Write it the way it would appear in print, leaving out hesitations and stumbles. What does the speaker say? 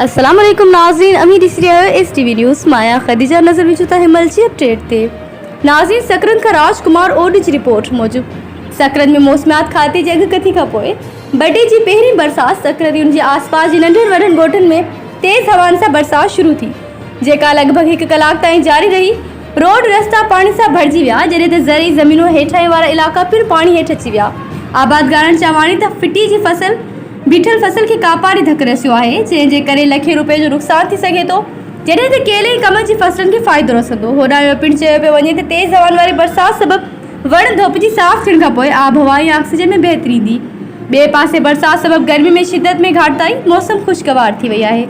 अस्सलाम वालेकुम नाज़रीन, अमीर एस टीवी न्यूज़ माया खदीजा नज़र विचुता है मलची अपडेट ते नाज़रीन सकरन का राजकुमार ओडिज रिपोर्ट मूजिब सकरन में मौसमियात खाते जी अग कथी खां पोइ बड़े जी पहिरीं बरसात सकरन उन आसपास जी नंढनि वॾनि ॻोठनि में तेज़ हवाउनि सां बरसात शुरू थी, जेका लॻभॻि 1 कलाक ताईं जारी रही। रोड रस्ता पानी सां भरिजी विया, जॾहिं त ज़रई ज़मीनूं हेठां वारा इलाइक़ा पिणु पाणी हेठि अची विया। आबादगारनि चवाणी त फिटी जी फसल बीठल फसल के कापारी धक रसियो आहे, जंहिंजे करे लखे रुपए जो नुक़सान थी सघे थो, जॾहिं त केले कम जी फसलनि खे फ़ाइदो रसंदो। होॾां पिणु चयो पियो वञे त तेज़ हवाउनि वारी बरसात सबबि वण धोपिजी साफ़ थियण खां पोइ आब हवा ऐं ऑक्सीजन में बहितरी ईंदी। ॿिए पासे बरसात सबबि गर्मी में शिदत में घाटिताई, मौसम ख़ुशगवार थी वई आहे।